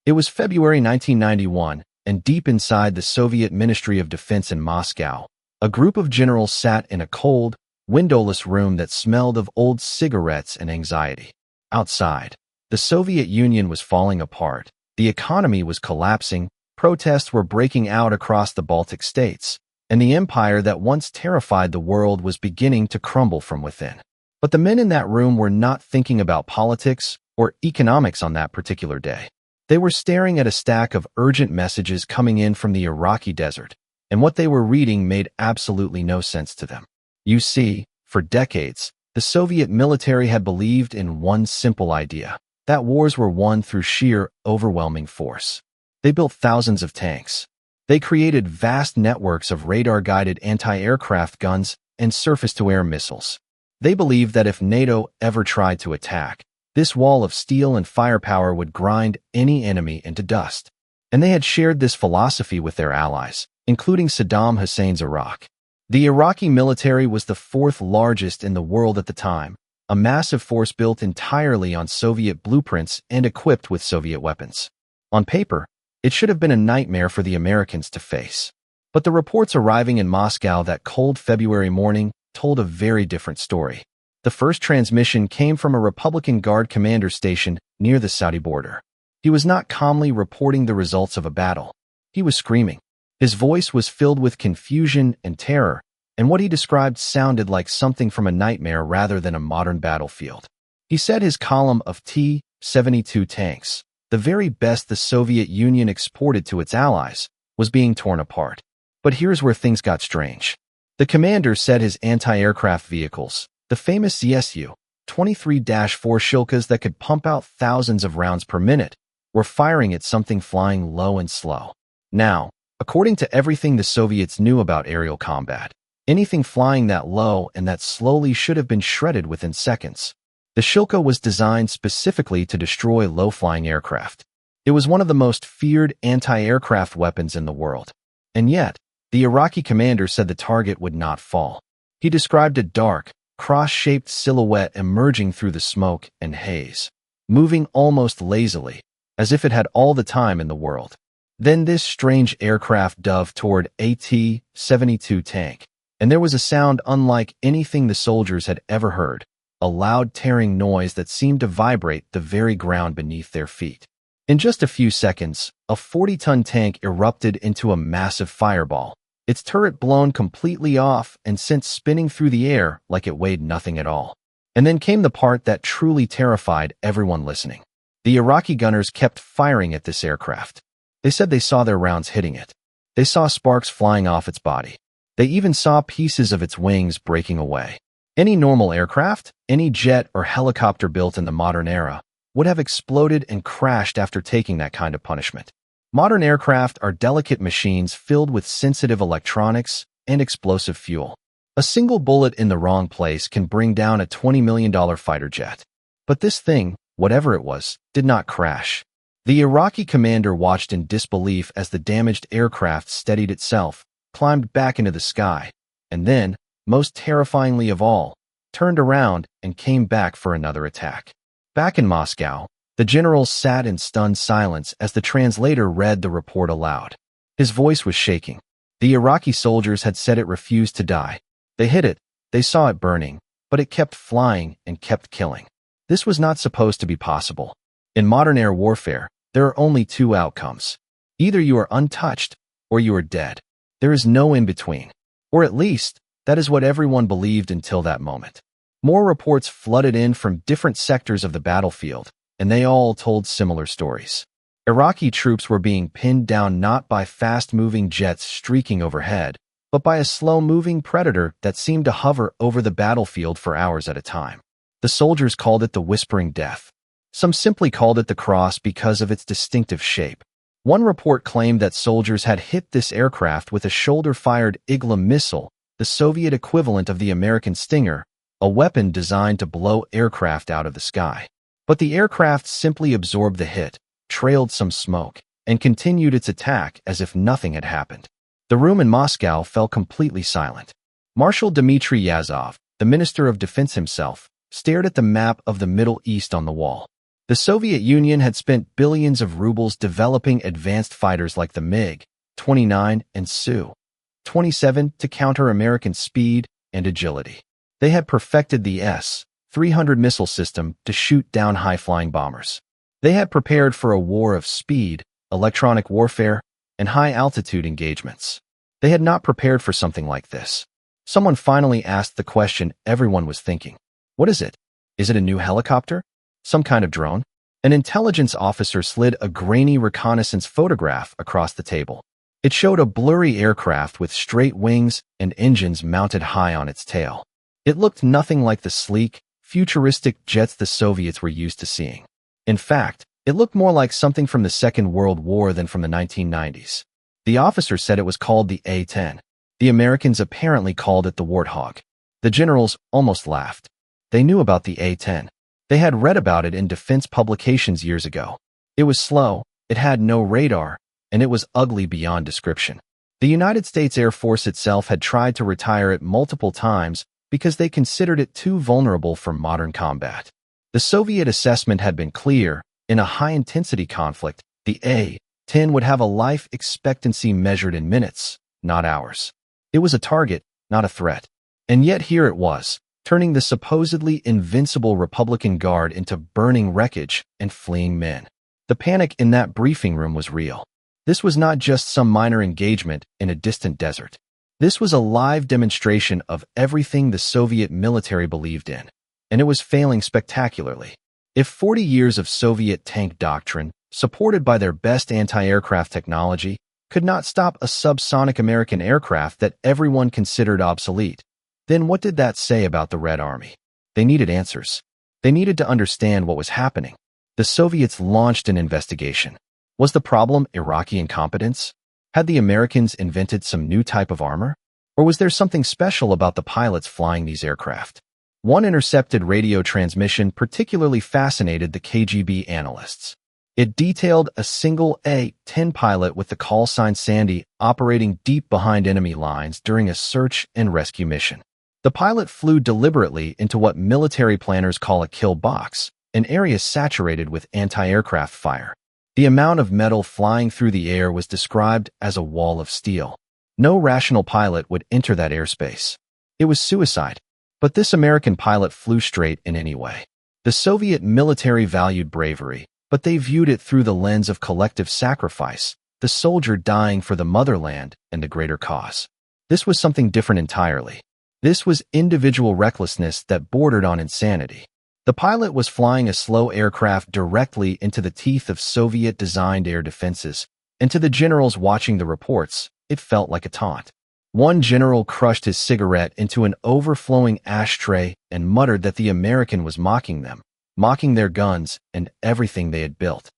It was February 1991, and deep inside the Soviet Ministry of Defense in Moscow, a group of generals sat in a cold, windowless room that smelled of old cigarettes and anxiety. Outside, the Soviet Union was falling apart, the economy was collapsing, protests were breaking out across the Baltic states, and the empire that once terrified the world was beginning to crumble from within. But the men in that room were not thinking about politics or economics on that particular day. They were staring at a stack of urgent messages coming in from the Iraqi desert, and what they were reading made absolutely no sense to them. You see, for decades, the Soviet military had believed in one simple idea, that wars were won through sheer, overwhelming force. They built thousands of tanks. They created vast networks of radar-guided anti-aircraft guns and surface-to-air missiles. They believed that if NATO ever tried to attack, this wall of steel and firepower would grind any enemy into dust. And they had shared this philosophy with their allies, including Saddam Hussein's Iraq. The Iraqi military was the fourth largest in the world at the time, a massive force built entirely on Soviet blueprints and equipped with Soviet weapons. On paper, it should have been a nightmare for the Americans to face. But the reports arriving in Moscow that cold February morning told a very different story. The first transmission came from a Republican Guard commander stationed near the Saudi border. He was not calmly reporting the results of a battle. He was screaming. His voice was filled with confusion and terror, and what he described sounded like something from a nightmare rather than a modern battlefield. He said his column of T-72 tanks, the very best the Soviet Union exported to its allies, was being torn apart. But here's where things got strange. The commander said his anti-aircraft vehicles, the famous Su-23-4 Shilkas that could pump out thousands of rounds per minute, were firing at something flying low and slow. Now, according to everything the Soviets knew about aerial combat, anything flying that low and that slowly should have been shredded within seconds. The Shilka was designed specifically to destroy low-flying aircraft. It was one of the most feared anti-aircraft weapons in the world. And yet, the Iraqi commander said the target would not fall. He described a dark, cross-shaped silhouette emerging through the smoke and haze, moving almost lazily, as if it had all the time in the world. Then this strange aircraft dove toward a T-72 tank, and there was a sound unlike anything the soldiers had ever heard, a loud tearing noise that seemed to vibrate the very ground beneath their feet. In just a few seconds, a 40-ton tank erupted into a massive fireball, its turret blown completely off and sent spinning through the air like it weighed nothing at all. And then came the part that truly terrified everyone listening. The Iraqi gunners kept firing at this aircraft. They said they saw their rounds hitting it. They saw sparks flying off its body. They even saw pieces of its wings breaking away. Any normal aircraft, any jet or helicopter built in the modern era, would have exploded and crashed after taking that kind of punishment. Modern aircraft are delicate machines filled with sensitive electronics and explosive fuel. A single bullet in the wrong place can bring down a $20 million fighter jet. But this thing, whatever it was, did not crash. The Iraqi commander watched in disbelief as the damaged aircraft steadied itself, climbed back into the sky, and then, most terrifyingly of all, turned around and came back for another attack. Back in Moscow, the generals sat in stunned silence as the translator read the report aloud. His voice was shaking. The Iraqi soldiers had said it refused to die. They hit it, they saw it burning, but it kept flying and kept killing. This was not supposed to be possible. In modern air warfare, there are only two outcomes. Either you are untouched, or you are dead. There is no in-between. Or at least, that is what everyone believed until that moment. More reports flooded in from different sectors of the battlefield, and they all told similar stories. Iraqi troops were being pinned down not by fast-moving jets streaking overhead, but by a slow-moving predator that seemed to hover over the battlefield for hours at a time. The soldiers called it the Whispering Death. Some simply called it the Cross because of its distinctive shape. One report claimed that soldiers had hit this aircraft with a shoulder-fired Igla missile, the Soviet equivalent of the American Stinger, a weapon designed to blow aircraft out of the sky. But the aircraft simply absorbed the hit, trailed some smoke, and continued its attack as if nothing had happened. The room in Moscow fell completely silent. Marshal Dmitry Yazov, the Minister of Defense himself, stared at the map of the Middle East on the wall. The Soviet Union had spent billions of rubles developing advanced fighters like the MiG-29 and Su-27 to counter American speed and agility. They had perfected the S-300 missile system to shoot down high-flying bombers. They had prepared for a war of speed, electronic warfare, and high-altitude engagements. They had not prepared for something like this. Someone finally asked the question everyone was thinking. What is it? Is it a new helicopter? Some kind of drone? An intelligence officer slid a grainy reconnaissance photograph across the table. It showed a blurry aircraft with straight wings and engines mounted high on its tail. It looked nothing like the sleek, futuristic jets the Soviets were used to seeing. In fact, it looked more like something from the Second World War than from the 1990s. The officer said it was called the A-10. The Americans apparently called it the Warthog. The generals almost laughed. They knew about the A-10. They had read about it in defense publications years ago. It was slow, it had no radar, and it was ugly beyond description. The United States Air Force itself had tried to retire it multiple times because they considered it too vulnerable for modern combat. The Soviet assessment had been clear. In a high-intensity conflict, the A-10 would have a life expectancy measured in minutes, not hours. It was a target, not a threat. And yet here it was, turning the supposedly invincible Republican Guard into burning wreckage and fleeing men. The panic in that briefing room was real. This was not just some minor engagement in a distant desert. This was a live demonstration of everything the Soviet military believed in, and it was failing spectacularly. If 40 years of Soviet tank doctrine, supported by their best anti-aircraft technology, could not stop a subsonic American aircraft that everyone considered obsolete, then what did that say about the Red Army? They needed answers. They needed to understand what was happening. The Soviets launched an investigation. Was the problem Iraqi incompetence? Had the Americans invented some new type of armor? Or was there something special about the pilots flying these aircraft? One intercepted radio transmission particularly fascinated the KGB analysts. It detailed a single A-10 pilot with the call sign Sandy operating deep behind enemy lines during a search and rescue mission. The pilot flew deliberately into what military planners call a kill box, an area saturated with anti-aircraft fire. The amount of metal flying through the air was described as a wall of steel. No rational pilot would enter that airspace. It was suicide. But this American pilot flew straight in any way. The Soviet military valued bravery, but they viewed it through the lens of collective sacrifice, the soldier dying for the motherland and the greater cause. This was something different entirely. This was individual recklessness that bordered on insanity. The pilot was flying a slow aircraft directly into the teeth of Soviet-designed air defenses, and to the generals watching the reports, it felt like a taunt. One general crushed his cigarette into an overflowing ashtray and muttered that the American was mocking them, mocking their guns and everything they had built.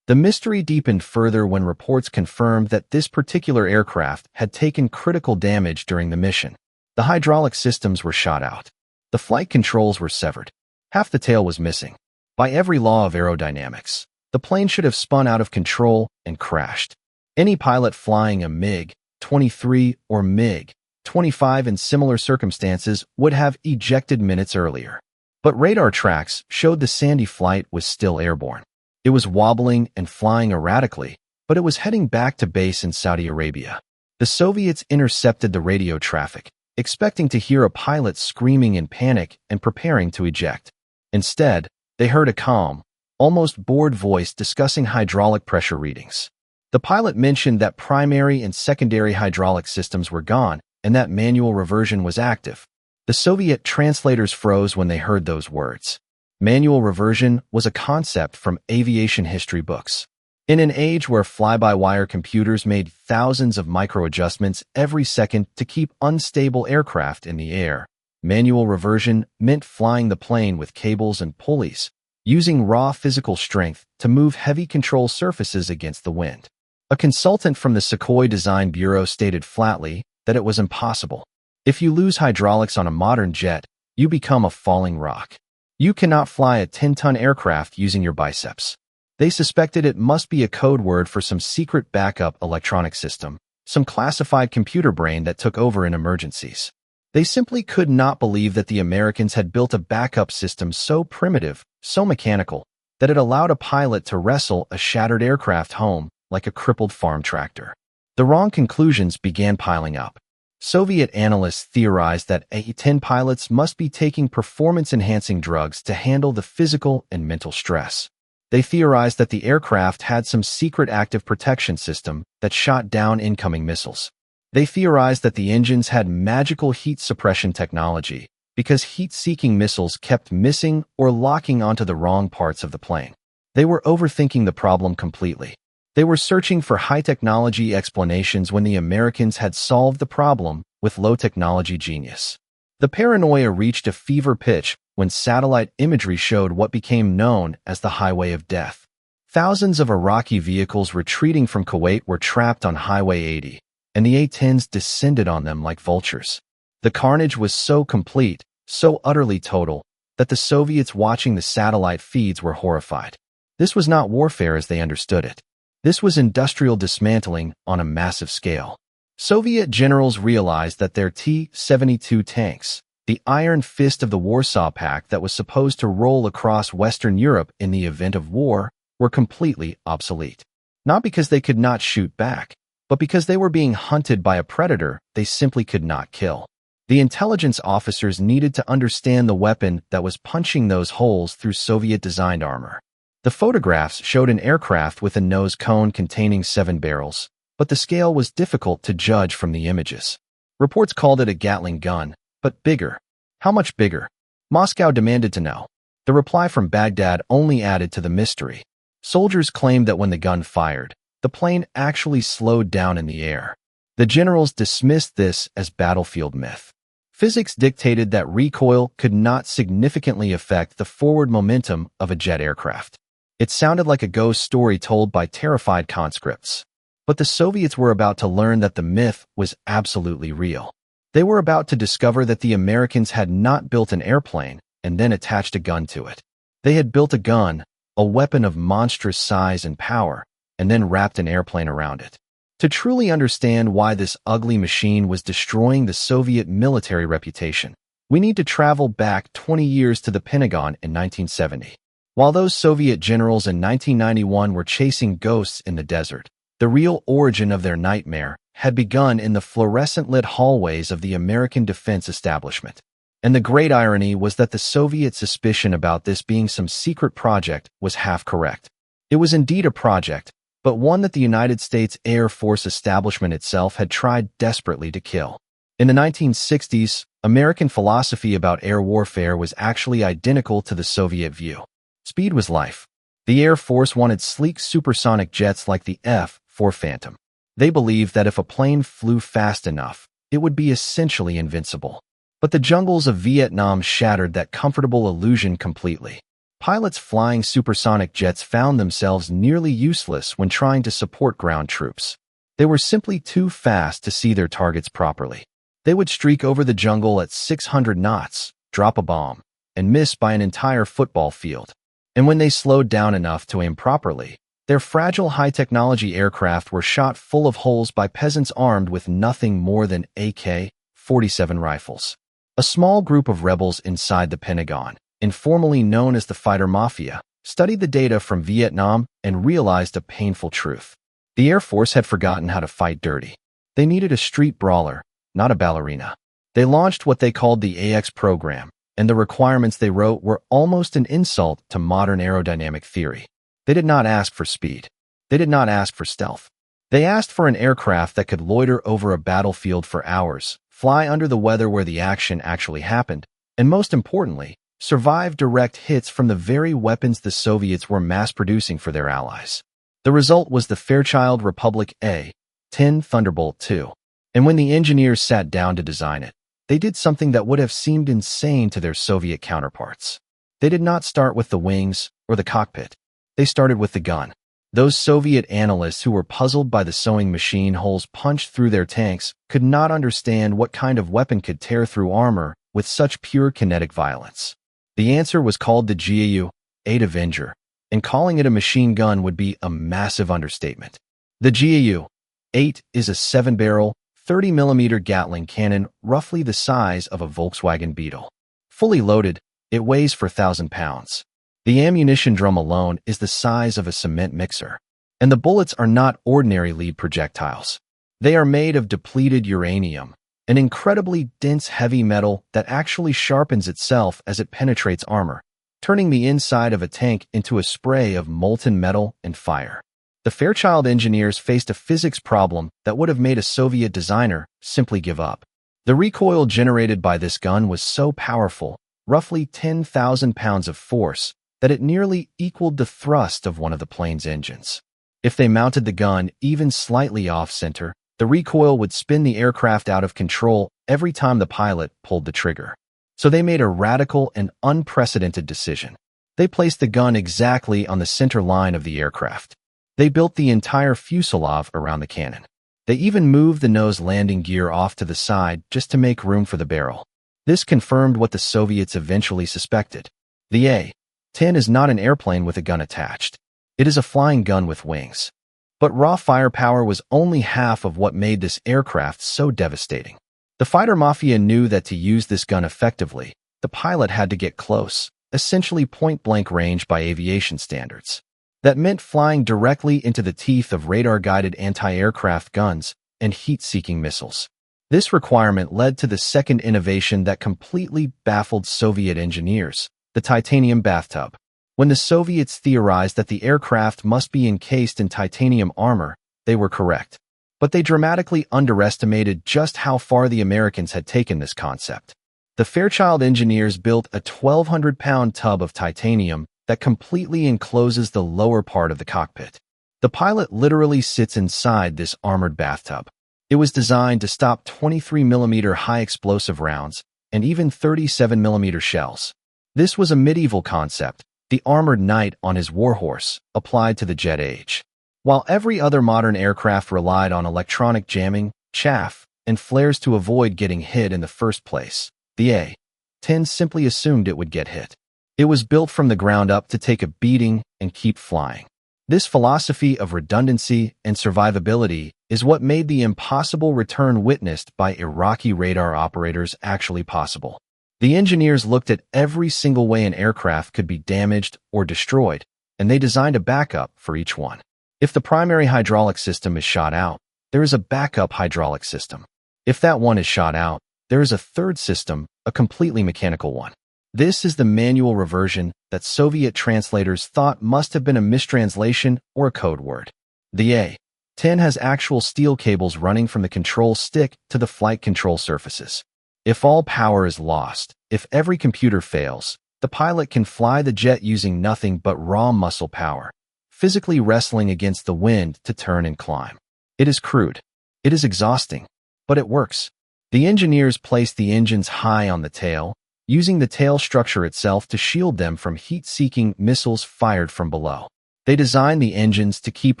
The mystery deepened further when reports confirmed that this particular aircraft had taken critical damage during the mission. The hydraulic systems were shot out. The flight controls were severed. Half the tail was missing. By every law of aerodynamics, the plane should have spun out of control and crashed. Any pilot flying a MiG-23 or MiG-25 in similar circumstances would have ejected minutes earlier. But radar tracks showed the Sandy flight was still airborne. It was wobbling and flying erratically, but it was heading back to base in Saudi Arabia. The Soviets intercepted the radio traffic, expecting to hear a pilot screaming in panic and preparing to eject. Instead, they heard a calm, almost bored voice discussing hydraulic pressure readings. The pilot mentioned that primary and secondary hydraulic systems were gone and that manual reversion was active. The Soviet translators froze when they heard those words. Manual reversion was a concept from aviation history books. In an age where fly-by-wire computers made thousands of micro-adjustments every second to keep unstable aircraft in the air, manual reversion meant flying the plane with cables and pulleys, using raw physical strength to move heavy control surfaces against the wind. A consultant from the Sukhoi Design Bureau stated flatly that it was impossible. If you lose hydraulics on a modern jet, you become a falling rock. You cannot fly a 10-ton aircraft using your biceps. They suspected it must be a code word for some secret backup electronic system, some classified computer brain that took over in emergencies. They simply could not believe that the Americans had built a backup system so primitive, so mechanical, that it allowed a pilot to wrestle a shattered aircraft home like a crippled farm tractor. The wrong conclusions began piling up. Soviet analysts theorized that A-10 pilots must be taking performance-enhancing drugs to handle the physical and mental stress. They theorized that the aircraft had some secret active protection system that shot down incoming missiles. They theorized that the engines had magical heat suppression technology because heat-seeking missiles kept missing or locking onto the wrong parts of the plane. They were overthinking the problem completely. They were searching for high-technology explanations when the Americans had solved the problem with low-technology genius. The paranoia reached a fever pitch when satellite imagery showed what became known as the Highway of Death. Thousands of Iraqi vehicles retreating from Kuwait were trapped on Highway 80, and the A-10s descended on them like vultures. The carnage was so complete, so utterly total, that the Soviets watching the satellite feeds were horrified. This was not warfare as they understood it. This was industrial dismantling on a massive scale. Soviet generals realized that their T-72 tanks, the iron fist of the Warsaw Pact that was supposed to roll across Western Europe in the event of war, were completely obsolete. Not because they could not shoot back, but because they were being hunted by a predator they simply could not kill. The intelligence officers needed to understand the weapon that was punching those holes through Soviet-designed armor. The photographs showed an aircraft with a nose cone containing 7 barrels, but the scale was difficult to judge from the images. Reports called it a Gatling gun, but bigger. How much bigger? Moscow demanded to know. The reply from Baghdad only added to the mystery. Soldiers claimed that when the gun fired, the plane actually slowed down in the air. The generals dismissed this as battlefield myth. Physics dictated that recoil could not significantly affect the forward momentum of a jet aircraft. It sounded like a ghost story told by terrified conscripts. But the Soviets were about to learn that the myth was absolutely real. They were about to discover that the Americans had not built an airplane and then attached a gun to it. They had built a gun, a weapon of monstrous size and power, and then wrapped an airplane around it. To truly understand why this ugly machine was destroying the Soviet military reputation, we need to travel back 20 years to the Pentagon in 1970. While those Soviet generals in 1991 were chasing ghosts in the desert, the real origin of their nightmare had begun in the fluorescent-lit hallways of the American defense establishment. And the great irony was that the Soviet suspicion about this being some secret project was half correct. It was indeed a project, but one that the United States Air Force establishment itself had tried desperately to kill. In the 1960s, American philosophy about air warfare was actually identical to the Soviet view. Speed was life. The Air Force wanted sleek supersonic jets like the F-4 Phantom. They believed that if a plane flew fast enough, it would be essentially invincible. But the jungles of Vietnam shattered that comfortable illusion completely. Pilots flying supersonic jets found themselves nearly useless when trying to support ground troops. They were simply too fast to see their targets properly. They would streak over the jungle at 600 knots, drop a bomb, and miss by an entire football field. And when they slowed down enough to aim properly, their fragile high-technology aircraft were shot full of holes by peasants armed with nothing more than AK-47 rifles. A small group of rebels inside the Pentagon, informally known as the Fighter Mafia, studied the data from Vietnam and realized a painful truth. The Air Force had forgotten how to fight dirty. They needed a street brawler, not a ballerina. They launched what they called the AX program, and the requirements they wrote were almost an insult to modern aerodynamic theory. They did not ask for speed. They did not ask for stealth. They asked for an aircraft that could loiter over a battlefield for hours, fly under the weather where the action actually happened, and most importantly, survive direct hits from the very weapons the Soviets were mass-producing for their allies. The result was the Fairchild Republic A-10 Thunderbolt II. And when the engineers sat down to design it, they did something that would have seemed insane to their Soviet counterparts. They did not start with the wings or the cockpit. They started with the gun. Those Soviet analysts who were puzzled by the sewing machine holes punched through their tanks could not understand what kind of weapon could tear through armor with such pure kinetic violence. The answer was called the GAU-8 Avenger, and calling it a machine gun would be a massive understatement. The GAU-8 is a 7-barrel, 30mm Gatling cannon roughly the size of a Volkswagen Beetle. Fully loaded, it weighs 4,000 pounds. The ammunition drum alone is the size of a cement mixer. And the bullets are not ordinary lead projectiles. They are made of depleted uranium, an incredibly dense heavy metal that actually sharpens itself as it penetrates armor, turning the inside of a tank into a spray of molten metal and fire. The Fairchild engineers faced a physics problem that would have made a Soviet designer simply give up. The recoil generated by this gun was so powerful, roughly 10,000 pounds of force, that it nearly equaled the thrust of one of the plane's engines. If they mounted the gun even slightly off-center, the recoil would spin the aircraft out of control every time the pilot pulled the trigger. So they made a radical and unprecedented decision. They placed the gun exactly on the center line of the aircraft. They built the entire fuselage around the cannon. They even moved the nose landing gear off to the side just to make room for the barrel. This confirmed what the Soviets eventually suspected. The A-10 is not an airplane with a gun attached. It is a flying gun with wings. But raw firepower was only half of what made this aircraft so devastating. The fighter mafia knew that to use this gun effectively, the pilot had to get close, essentially point-blank range by aviation standards. That meant flying directly into the teeth of radar-guided anti-aircraft guns and heat-seeking missiles. This requirement led to the second innovation that completely baffled Soviet engineers, the titanium bathtub. When the Soviets theorized that the aircraft must be encased in titanium armor, they were correct. But they dramatically underestimated just how far the Americans had taken this concept. The Fairchild engineers built a 1,200-pound tub of titanium that completely encloses the lower part of the cockpit. The pilot literally sits inside this armored bathtub. It was designed to stop 23mm high-explosive rounds and even 37mm shells. This was a medieval concept, the armored knight on his warhorse, applied to the jet age. While every other modern aircraft relied on electronic jamming, chaff, and flares to avoid getting hit in the first place, the A-10 simply assumed it would get hit. It was built from the ground up to take a beating and keep flying. This philosophy of redundancy and survivability is what made the impossible return witnessed by Iraqi radar operators actually possible. The engineers looked at every single way an aircraft could be damaged or destroyed, and they designed a backup for each one. If the primary hydraulic system is shot out, there is a backup hydraulic system. If that one is shot out, there is a third system, a completely mechanical one. This is the manual reversion that Soviet translators thought must have been a mistranslation or a code word. The A-10 has actual steel cables running from the control stick to the flight control surfaces. If all power is lost, if every computer fails, the pilot can fly the jet using nothing but raw muscle power, physically wrestling against the wind to turn and climb. It is crude. It is exhausting, but it works. The engineers placed the engines high on the tail, using the tail structure itself to shield them from heat-seeking missiles fired from below. They designed the engines to keep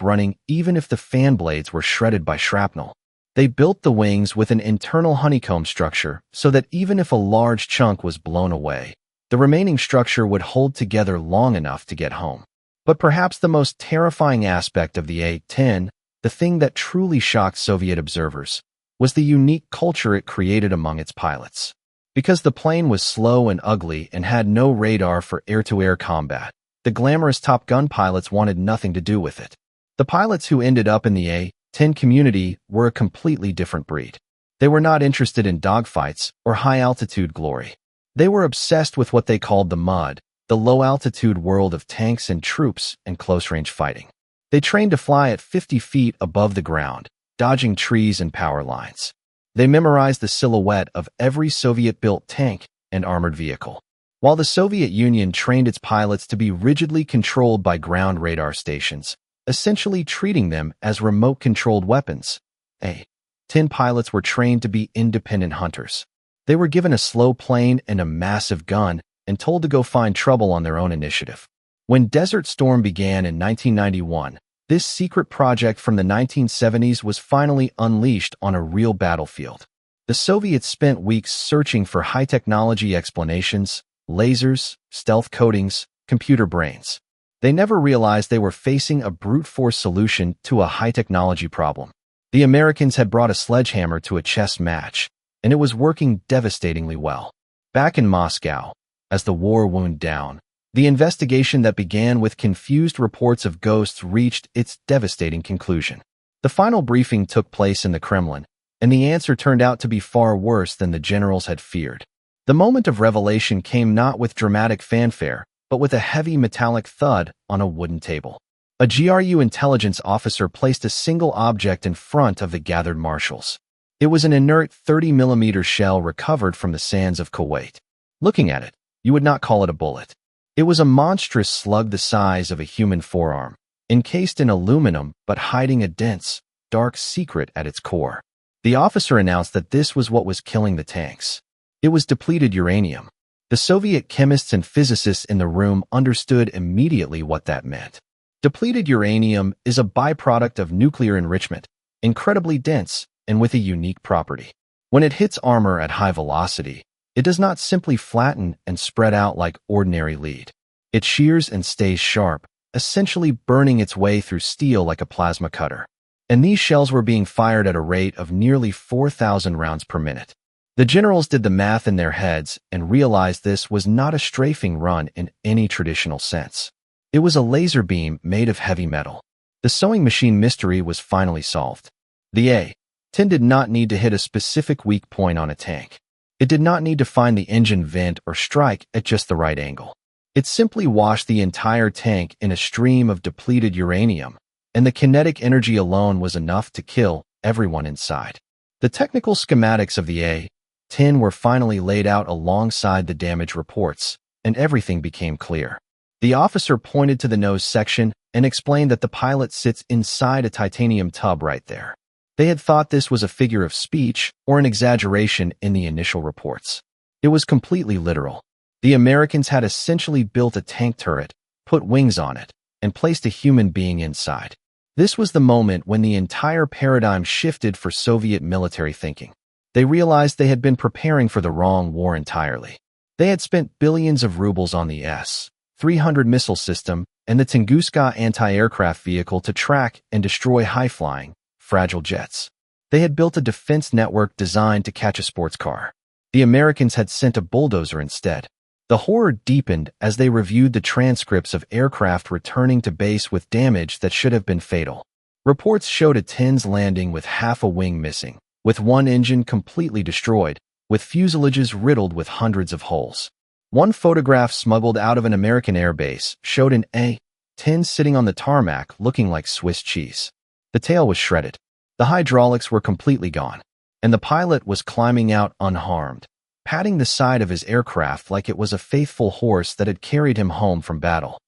running even if the fan blades were shredded by shrapnel. They built the wings with an internal honeycomb structure so that even if a large chunk was blown away, the remaining structure would hold together long enough to get home. But perhaps the most terrifying aspect of the A-10, the thing that truly shocked Soviet observers, was the unique culture it created among its pilots. Because the plane was slow and ugly and had no radar for air-to-air combat, the glamorous Top Gun pilots wanted nothing to do with it. The pilots who ended up in the A-10 community were a completely different breed. They were not interested in dogfights or high-altitude glory. They were obsessed with what they called the mud, the low-altitude world of tanks and troops and close-range fighting. They trained to fly at 50 feet above the ground, dodging trees and power lines. They memorized the silhouette of every Soviet-built tank and armored vehicle. While the Soviet Union trained its pilots to be rigidly controlled by ground radar stations, essentially treating them as remote-controlled weapons, A-10 pilots were trained to be independent hunters. They were given a slow plane and a massive gun and told to go find trouble on their own initiative. When Desert Storm began in 1991, this secret project from the 1970s was finally unleashed on a real battlefield. The Soviets spent weeks searching for high-technology explanations, lasers, stealth coatings, computer brains. They never realized they were facing a brute-force solution to a high-technology problem. The Americans had brought a sledgehammer to a chess match, and it was working devastatingly well. Back in Moscow, as the war wound down, The investigation that began with confused reports of ghosts reached its devastating conclusion. The final briefing took place in the Kremlin, and the answer turned out to be far worse than the generals had feared. The moment of revelation came not with dramatic fanfare, but with a heavy metallic thud on a wooden table. A GRU intelligence officer placed a single object in front of the gathered marshals. It was an inert 30mm shell recovered from the sands of Kuwait. Looking at it, you would not call it a bullet. It was a monstrous slug the size of a human forearm, encased in aluminum but hiding a dense, dark secret at its core. The officer announced that this was what was killing the tanks. It was depleted uranium. The Soviet chemists and physicists in the room understood immediately what that meant. Depleted uranium is a byproduct of nuclear enrichment, incredibly dense and with a unique property. When it hits armor at high velocity, it does not simply flatten and spread out like ordinary lead. It shears and stays sharp, essentially burning its way through steel like a plasma cutter. And these shells were being fired at a rate of nearly 4,000 rounds per minute. The generals did the math in their heads and realized this was not a strafing run in any traditional sense. It was a laser beam made of heavy metal. The sewing machine mystery was finally solved. The A-10 did not need to hit a specific weak point on a tank. It did not need to find the engine vent or strike at just the right angle. It simply washed the entire tank in a stream of depleted uranium, and the kinetic energy alone was enough to kill everyone inside. The technical schematics of the A-10 were finally laid out alongside the damage reports, and everything became clear. The officer pointed to the nose section and explained that the pilot sits inside a titanium tub right there. They had thought this was a figure of speech or an exaggeration in the initial reports. It was completely literal. The Americans had essentially built a tank turret, put wings on it, and placed a human being inside. This was the moment when the entire paradigm shifted for Soviet military thinking. They realized they had been preparing for the wrong war entirely. They had spent billions of rubles on the S-300 missile system and the Tunguska anti-aircraft vehicle to track and destroy high-flying, fragile jets. They had built a defense network designed to catch a sports car. The Americans had sent a bulldozer instead. The horror deepened as they reviewed the transcripts of aircraft returning to base with damage that should have been fatal. Reports showed a A-10's landing with half a wing missing, with one engine completely destroyed, with fuselages riddled with hundreds of holes. One photograph smuggled out of an American airbase showed an A-10 sitting on the tarmac looking like Swiss cheese. The tail was shredded. The hydraulics were completely gone, and the pilot was climbing out unharmed, patting the side of his aircraft like it was a faithful horse that had carried him home from battle.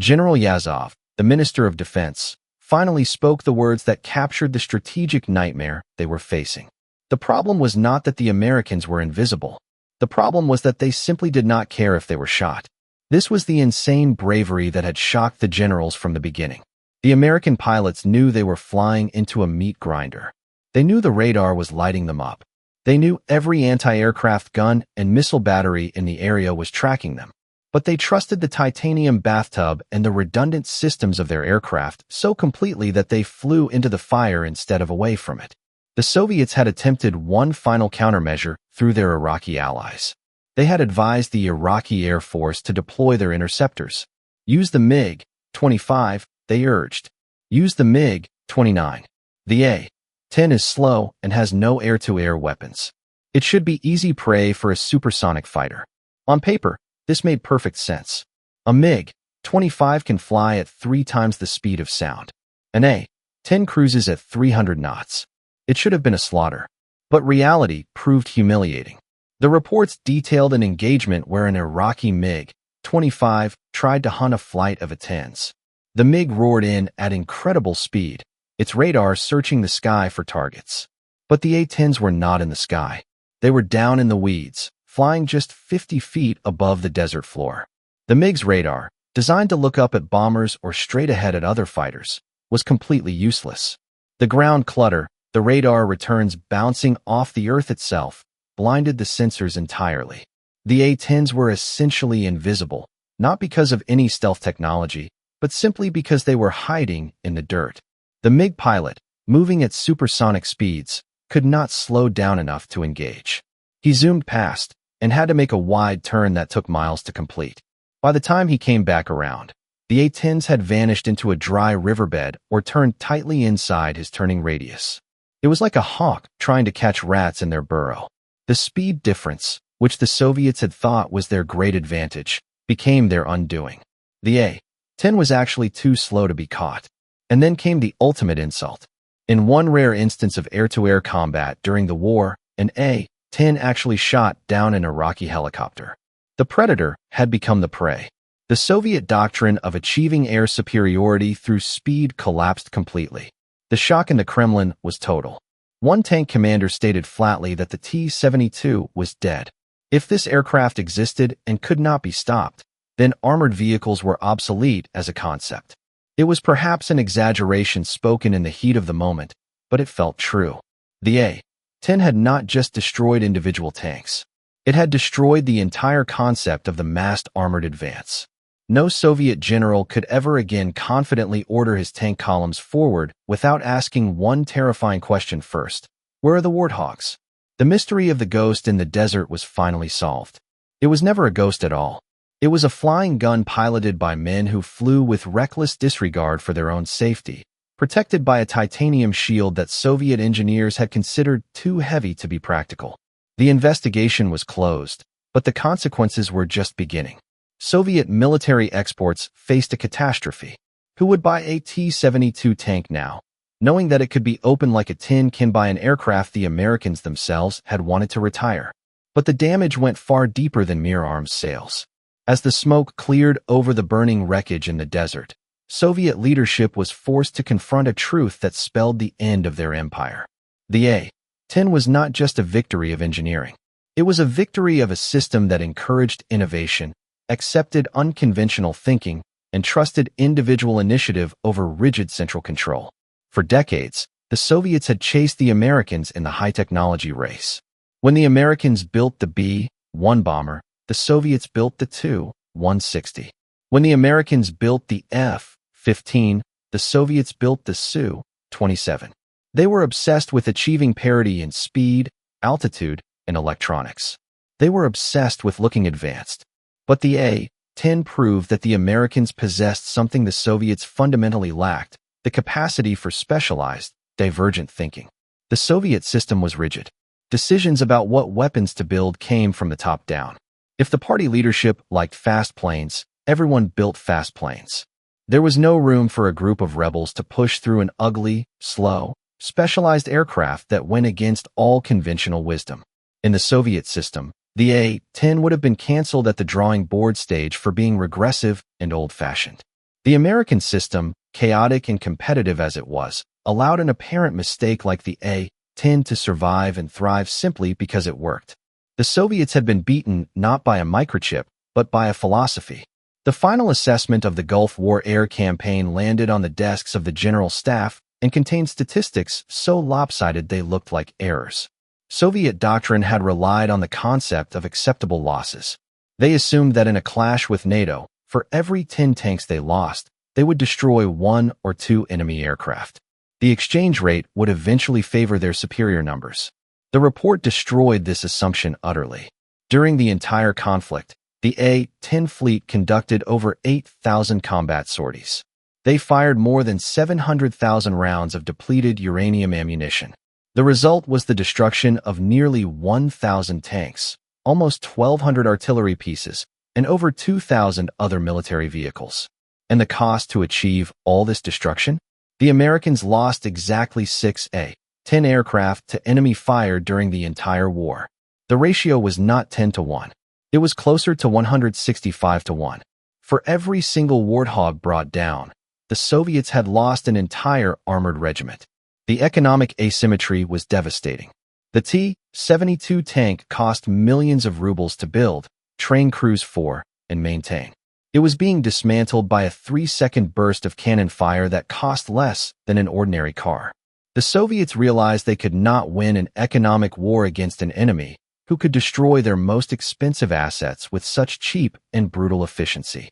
General Yazov, the Minister of Defense, finally spoke the words that captured the strategic nightmare they were facing. The problem was not that the Americans were invisible. The problem was that they simply did not care if they were shot. This was the insane bravery that had shocked the generals from the beginning. The American pilots knew they were flying into a meat grinder. They knew the radar was lighting them up. They knew every anti-aircraft gun and missile battery in the area was tracking them. But they trusted the titanium bathtub and the redundant systems of their aircraft so completely that they flew into the fire instead of away from it. The Soviets had attempted one final countermeasure through their Iraqi allies. They had advised the Iraqi Air Force to deploy their interceptors. Use the MiG-25, they urged. Use the MiG-29. The A-10 is slow and has no air-to-air weapons. It should be easy prey for a supersonic fighter. On paper, this made perfect sense. A MiG-25 can fly at 3 times the speed of sound. An A-10 cruises at 300 knots. It should have been a slaughter. But reality proved humiliating. The reports detailed an engagement where an Iraqi MiG-25 tried to hunt a flight of A-10s. The MiG roared in at incredible speed, its radar searching the sky for targets. But the A-10s were not in the sky. They were down in the weeds, flying just 50 feet above the desert floor. The MiG's radar, designed to look up at bombers or straight ahead at other fighters, was completely useless. The ground clutter, the radar returns bouncing off the earth itself, blinded the sensors entirely. The A-10s were essentially invisible, not because of any stealth technology, but simply because they were hiding in the dirt. The MiG pilot, moving at supersonic speeds, could not slow down enough to engage. He zoomed past and had to make a wide turn that took miles to complete. By the time he came back around, the A-10s had vanished into a dry riverbed or turned tightly inside his turning radius. It was like a hawk trying to catch rats in their burrow. The speed difference, which the Soviets had thought was their great advantage, became their undoing. The A-10 was actually too slow to be caught. And then came the ultimate insult. In one rare instance of air-to-air combat during the war, an A-10 actually shot down an Iraqi helicopter. The predator had become the prey. The Soviet doctrine of achieving air superiority through speed collapsed completely. The shock in the Kremlin was total. One tank commander stated flatly that the T-72 was dead. If this aircraft existed and could not be stopped, then armored vehicles were obsolete as a concept. It was perhaps an exaggeration spoken in the heat of the moment, but it felt true. The A-10 had not just destroyed individual tanks. It had destroyed the entire concept of the massed armored advance. No Soviet general could ever again confidently order his tank columns forward without asking one terrifying question first. Where are the warthogs? The mystery of the ghost in the desert was finally solved. It was never a ghost at all. It was a flying gun piloted by men who flew with reckless disregard for their own safety, protected by a titanium shield that Soviet engineers had considered too heavy to be practical. The investigation was closed, but the consequences were just beginning. Soviet military exports faced a catastrophe. Who would buy a T-72 tank now, knowing that it could be opened like a tin can by an aircraft the Americans themselves had wanted to retire? But the damage went far deeper than mere arms sales. As the smoke cleared over the burning wreckage in the desert, Soviet leadership was forced to confront a truth that spelled the end of their empire. The A-10 was not just a victory of engineering. It was a victory of a system that encouraged innovation, accepted unconventional thinking, and trusted individual initiative over rigid central control. For decades, the Soviets had chased the Americans in the high-technology race. When the Americans built the B-1 bomber, the Soviets built the Tu-160. When the Americans built the F-15, the Soviets built the Su-27. They were obsessed with achieving parity in speed, altitude, and electronics. They were obsessed with looking advanced. But the A-10 proved that the Americans possessed something the Soviets fundamentally lacked: the capacity for specialized, divergent thinking. The Soviet system was rigid. Decisions about what weapons to build came from the top down. If the party leadership liked fast planes, everyone built fast planes. There was no room for a group of rebels to push through an ugly, slow, specialized aircraft that went against all conventional wisdom. In the Soviet system, the A-10 would have been canceled at the drawing board stage for being regressive and old-fashioned. The American system, chaotic and competitive as it was, allowed an apparent mistake like the A-10 to survive and thrive simply because it worked. The Soviets had been beaten not by a microchip, but by a philosophy. The final assessment of the Gulf War air campaign landed on the desks of the General Staff and contained statistics so lopsided they looked like errors. Soviet doctrine had relied on the concept of acceptable losses. They assumed that in a clash with NATO, for every 10 tanks they lost, they would destroy 1 or 2 enemy aircraft. The exchange rate would eventually favor their superior numbers. The report destroyed this assumption utterly. During the entire conflict, the A-10 fleet conducted over 8,000 combat sorties. They fired more than 700,000 rounds of depleted uranium ammunition. The result was the destruction of nearly 1,000 tanks, almost 1,200 artillery pieces, and over 2,000 other military vehicles. And the cost to achieve all this destruction? The Americans lost exactly 6 A-10 aircraft to enemy fire during the entire war. The ratio was not 10 to 1. It was closer to 165 to 1. For every single warthog brought down, the Soviets had lost an entire armored regiment. The economic asymmetry was devastating. The T-72 tank cost millions of rubles to build, train crews for, and maintain. It was being dismantled by a 3-second burst of cannon fire that cost less than an ordinary car. The Soviets realized they could not win an economic war against an enemy who could destroy their most expensive assets with such cheap and brutal efficiency.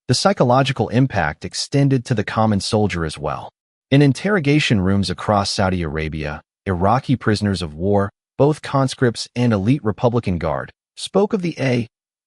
The psychological impact extended to the common soldier as well. In interrogation rooms across Saudi Arabia, Iraqi prisoners of war, both conscripts and elite Republican Guard, spoke of the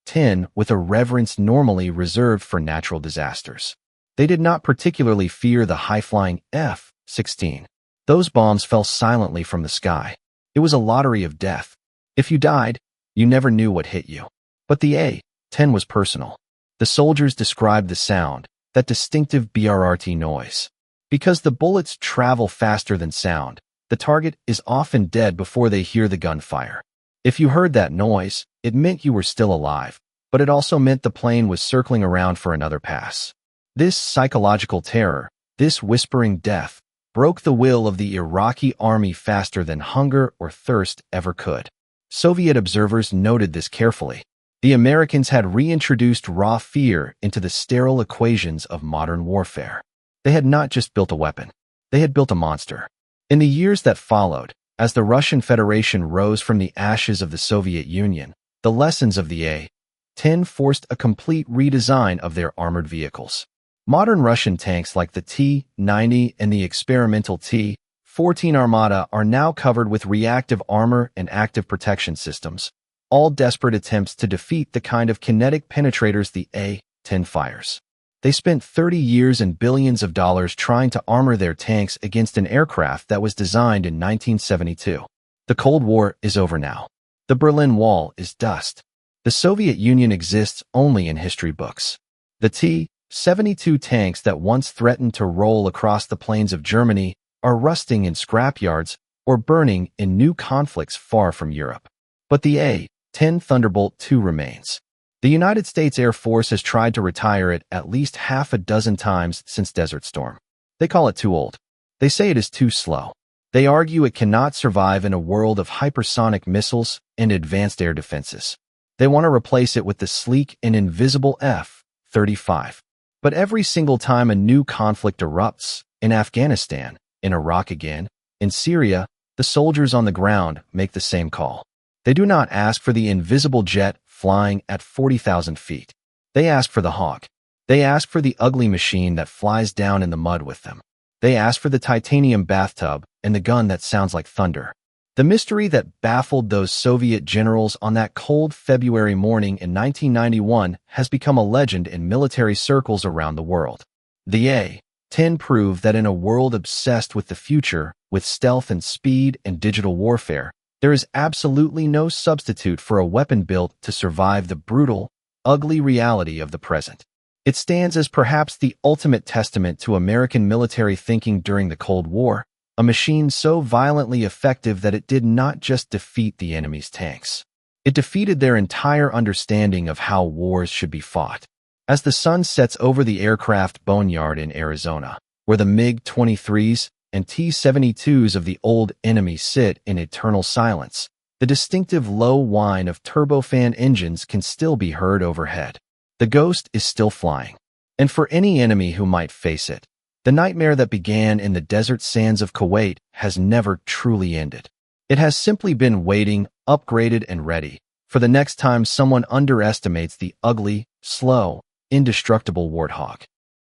10 with a reverence normally reserved for natural disasters. They did not particularly fear the high-flying F-16. Those bombs fell silently from the sky. It was a lottery of death. If you died, you never knew what hit you. But the A-10 was personal. The soldiers described the sound, that distinctive BRRT noise. Because the bullets travel faster than sound, the target is often dead before they hear the gunfire. If you heard that noise, it meant you were still alive, but it also meant the plane was circling around for another pass. This psychological terror, this whispering death, broke the will of the Iraqi army faster than hunger or thirst ever could. Soviet observers noted this carefully. The Americans had reintroduced raw fear into the sterile equations of modern warfare. They had not just built a weapon. They had built a monster. In the years that followed, as the Russian Federation rose from the ashes of the Soviet Union, the lessons of the A-10 forced a complete redesign of their armored vehicles. Modern Russian tanks like the T-90 and the experimental T-14 Armata are now covered with reactive armor and active protection systems, all desperate attempts to defeat the kind of kinetic penetrators the A-10 fires. They spent 30 years and billions of dollars trying to armor their tanks against an aircraft that was designed in 1972. The Cold War is over now. The Berlin Wall is dust. The Soviet Union exists only in history books. The T-72 tanks that once threatened to roll across the plains of Germany are rusting in scrapyards or burning in new conflicts far from Europe. But the A-10 Thunderbolt II remains. The United States Air Force has tried to retire it at least half a dozen times since Desert Storm. They call it too old. They say it is too slow. They argue it cannot survive in a world of hypersonic missiles and advanced air defenses. They want to replace it with the sleek and invisible F-35. But every single time a new conflict erupts, in Afghanistan, in Iraq again, in Syria, the soldiers on the ground make the same call. They do not ask for the invisible jet flying at 40,000 feet. They ask for the Hawk. They ask for the ugly machine that flies down in the mud with them. They ask for the titanium bathtub and the gun that sounds like thunder. The mystery that baffled those Soviet generals on that cold February morning in 1991 has become a legend in military circles around the world. The A-10 proved that in a world obsessed with the future, with stealth and speed and digital warfare, there is absolutely no substitute for a weapon built to survive the brutal, ugly reality of the present. It stands as perhaps the ultimate testament to American military thinking during the Cold War, a machine so violently effective that it did not just defeat the enemy's tanks. It defeated their entire understanding of how wars should be fought. As the sun sets over the aircraft boneyard in Arizona, where the MiG-23s and T-72s of the old enemy sit in eternal silence, the distinctive low whine of turbofan engines can still be heard overhead. The ghost is still flying. And for any enemy who might face it, the nightmare that began in the desert sands of Kuwait has never truly ended. It has simply been waiting, upgraded and ready, for the next time someone underestimates the ugly, slow, indestructible warthog.